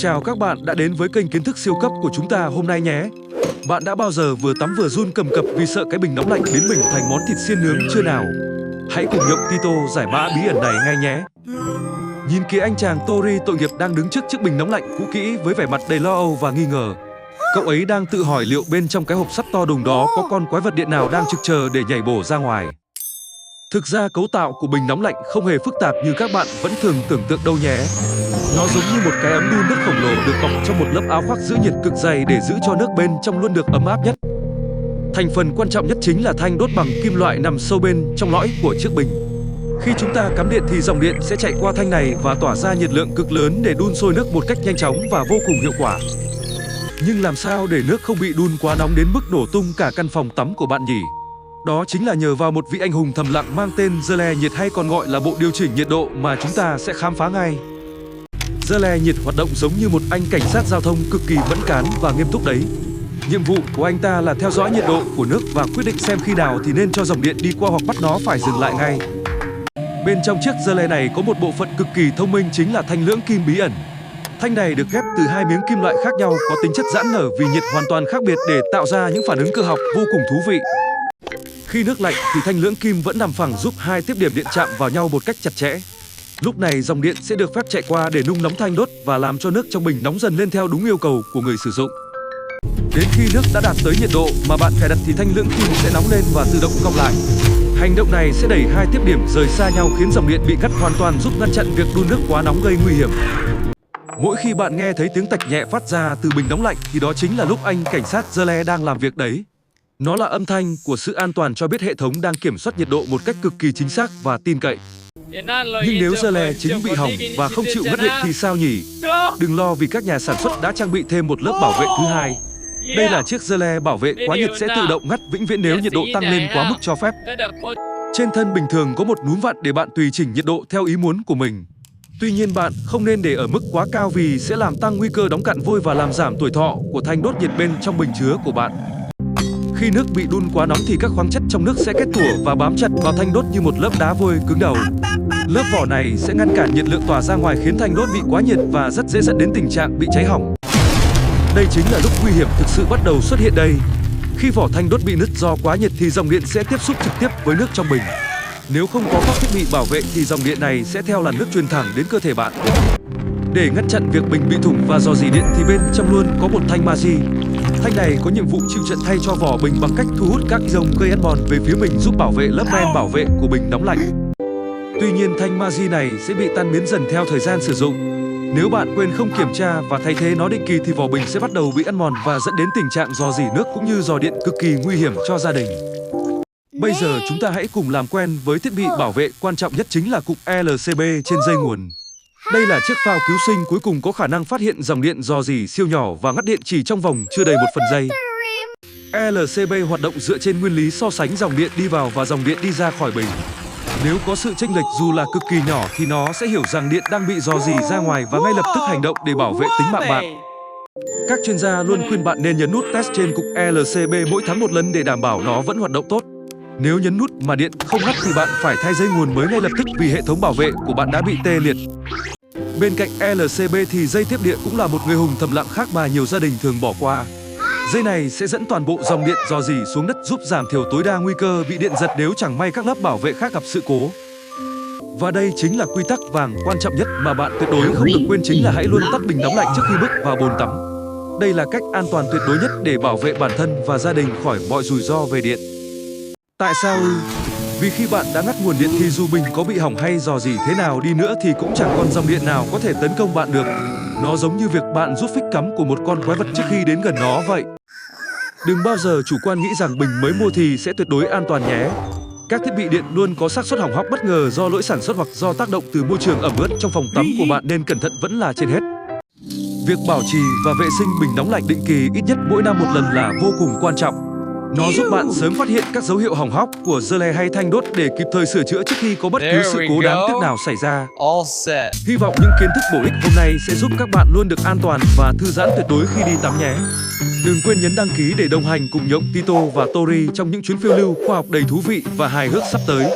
chào các bạn đã đến với kênh kiến thức siêu cấp của chúng ta hôm nay nhé. Bạn đã bao giờ vừa tắm vừa run cầm cập vì sợ cái bình nóng lạnh biến mình thành món thịt xiên nướng chưa nào? Hãy cùng Nhộng Tito giải mã bí ẩn này ngay nhé. Nhìn kìa, anh chàng Tori tội nghiệp đang đứng trước chiếc bình nóng lạnh cũ kỹ với vẻ mặt đầy lo âu và nghi ngờ. Cậu ấy đang tự hỏi liệu bên trong cái hộp sắt to đùng đó có con quái vật điện nào đang trực chờ để nhảy bổ ra ngoài. Thực ra cấu tạo của bình nóng lạnh không hề phức tạp như các bạn vẫn thường tưởng tượng đâu nhé. Nó giống như một cái ấm đun nước khổng lồ được bọc trong một lớp áo khoác giữ nhiệt cực dày để giữ cho nước bên trong luôn được ấm áp nhất. Thành phần quan trọng nhất chính là thanh đốt bằng kim loại nằm sâu bên trong lõi của chiếc bình. Khi chúng ta cắm điện thì dòng điện sẽ chạy qua thanh này và tỏa ra nhiệt lượng cực lớn để đun sôi nước một cách nhanh chóng và vô cùng hiệu quả. Nhưng làm sao để nước không bị đun quá nóng đến mức đổ tung cả căn phòng tắm của bạn nhỉ? Đó chính là nhờ vào một vị anh hùng thầm lặng mang tên Giơ-le nhiệt, hay còn gọi là bộ điều chỉnh nhiệt độ, mà chúng ta sẽ khám phá ngay. Giơ-le nhiệt hoạt động giống như một anh cảnh sát giao thông cực kỳ mẫn cán và nghiêm túc đấy. Nhiệm vụ của anh ta là theo dõi nhiệt độ của nước và quyết định xem khi nào thì nên cho dòng điện đi qua hoặc bắt nó phải dừng lại ngay. Bên trong chiếc Giơ-le này có một bộ phận cực kỳ thông minh, chính là thanh lưỡng kim bí ẩn. Thanh này được ghép từ hai miếng kim loại khác nhau có tính chất giãn nở vì nhiệt hoàn toàn khác biệt để tạo ra những phản ứng cơ học vô cùng thú vị. Khi nước lạnh thì thanh lưỡng kim vẫn nằm phẳng giúp hai tiếp điểm điện chạm vào nhau một cách chặt chẽ. Lúc này dòng điện sẽ được phép chạy qua để nung nóng thanh đốt và làm cho nước trong bình nóng dần lên theo đúng yêu cầu của người sử dụng. Đến khi nước đã đạt tới nhiệt độ mà bạn cài đặt thì thanh lưỡng kim sẽ nóng lên và tự động cong lại. Hành động này sẽ đẩy hai tiếp điểm rời xa nhau khiến dòng điện bị cắt hoàn toàn, giúp ngăn chặn việc đun nước quá nóng gây nguy hiểm. Mỗi khi bạn nghe thấy tiếng tạch nhẹ phát ra từ bình nóng lạnh thì đó chính là lúc anh cảnh sát Giơ-le đang làm việc đấy. Nó là âm thanh của sự an toàn cho biết hệ thống đang kiểm soát nhiệt độ một cách cực kỳ chính xác và tin cậy. Nhưng nếu Giơ-le chính bị hỏng và không chịu ngắt điện thì sao nhỉ? Đừng lo, vì các nhà sản xuất đã trang bị thêm một lớp bảo vệ thứ hai. Đây là chiếc Giơ-le bảo vệ quá nhiệt sẽ tự động ngắt vĩnh viễn nếu nhiệt độ tăng lên quá mức cho phép. Trên thân bình thường có một núm vặn để bạn tùy chỉnh nhiệt độ theo ý muốn của mình. Tuy nhiên bạn không nên để ở mức quá cao vì sẽ làm tăng nguy cơ đóng cặn vôi và làm giảm tuổi thọ của thanh đốt nhiệt bên trong bình chứa của bạn. Khi nước bị đun quá nóng thì các khoáng chất trong nước sẽ kết tủa và bám chặt vào thanh đốt như một lớp đá vôi cứng đầu. Lớp vỏ này sẽ ngăn cản nhiệt lượng tỏa ra ngoài khiến thanh đốt bị quá nhiệt và rất dễ dẫn đến tình trạng bị cháy hỏng. Đây chính là lúc nguy hiểm thực sự bắt đầu xuất hiện đây. Khi vỏ thanh đốt bị nứt do quá nhiệt thì dòng điện sẽ tiếp xúc trực tiếp với nước trong bình. Nếu không có các thiết bị bảo vệ thì dòng điện này sẽ theo làn nước truyền thẳng đến cơ thể bạn. Để ngăn chặn việc bình bị thủng và rò rỉ điện thì bên trong luôn có một thanh magi. Thanh này có nhiệm vụ chịu trận thay cho vỏ bình bằng cách thu hút các ion gây ăn mòn về phía mình, giúp bảo vệ lớp men bảo vệ của bình nóng lạnh. Tuy nhiên thanh magi này sẽ bị tan biến dần theo thời gian sử dụng. Nếu bạn quên không kiểm tra và thay thế nó định kỳ thì vỏ bình sẽ bắt đầu bị ăn mòn và dẫn đến tình trạng rò rỉ nước cũng như rò điện cực kỳ nguy hiểm cho gia đình. Bây giờ chúng ta hãy cùng làm quen với thiết bị bảo vệ quan trọng nhất, chính là cụm LCB trên dây nguồn. Đây là chiếc phao cứu sinh cuối cùng có khả năng phát hiện dòng điện rò rỉ siêu nhỏ và ngắt điện chỉ trong vòng chưa đầy 1 phần giây. LCB hoạt động dựa trên nguyên lý so sánh dòng điện đi vào và dòng điện đi ra khỏi bình. Nếu có sự chênh lệch dù là cực kỳ nhỏ thì nó sẽ hiểu rằng điện đang bị rò rỉ ra ngoài và ngay lập tức hành động để bảo vệ tính mạng bạn. Các chuyên gia luôn khuyên bạn nên nhấn nút test trên cụm LCB mỗi tháng một lần để đảm bảo nó vẫn hoạt động tốt. Nếu nhấn nút mà điện không ngắt thì bạn phải thay dây nguồn mới ngay lập tức vì hệ thống bảo vệ của bạn đã bị tê liệt. Bên cạnh LCB thì dây tiếp điện cũng là một người hùng thầm lặng khác mà nhiều gia đình thường bỏ qua. Dây này sẽ dẫn toàn bộ dòng điện rò rỉ xuống đất, giúp giảm thiểu tối đa nguy cơ bị điện giật nếu chẳng may các lớp bảo vệ khác gặp sự cố. Và đây chính là quy tắc vàng quan trọng nhất mà bạn tuyệt đối không được quên, chính là hãy luôn tắt bình nóng lạnh trước khi bước vào bồn tắm. Đây là cách an toàn tuyệt đối nhất để bảo vệ bản thân và gia đình khỏi mọi rủi ro về điện. Tại sao ư? Vì khi bạn đã ngắt nguồn điện thì dù bình có bị hỏng hay rò rỉ thế nào đi nữa thì cũng chẳng còn dòng điện nào có thể tấn công bạn được. Nó giống như việc bạn rút phích cắm của một con quái vật trước khi đến gần nó vậy. Đừng bao giờ chủ quan nghĩ rằng bình mới mua thì sẽ tuyệt đối an toàn nhé. Các thiết bị điện luôn có xác suất hỏng hóc bất ngờ do lỗi sản xuất hoặc do tác động từ môi trường ẩm ướt trong phòng tắm của bạn, nên cẩn thận vẫn là trên hết. Việc bảo trì và vệ sinh bình nóng lạnh định kỳ ít nhất mỗi năm một lần là vô cùng quan trọng. Nó giúp bạn sớm phát hiện các dấu hiệu hỏng hóc của Giơ-le hay thanh đốt để kịp thời sửa chữa trước khi có bất cứ sự cố đáng tiếc nào xảy ra. Hy vọng những kiến thức bổ ích hôm nay sẽ giúp các bạn luôn được an toàn và thư giãn tuyệt đối khi đi tắm nhé. Đừng quên nhấn đăng ký để đồng hành cùng Nhộng Tito và Tori trong những chuyến phiêu lưu khoa học đầy thú vị và hài hước sắp tới.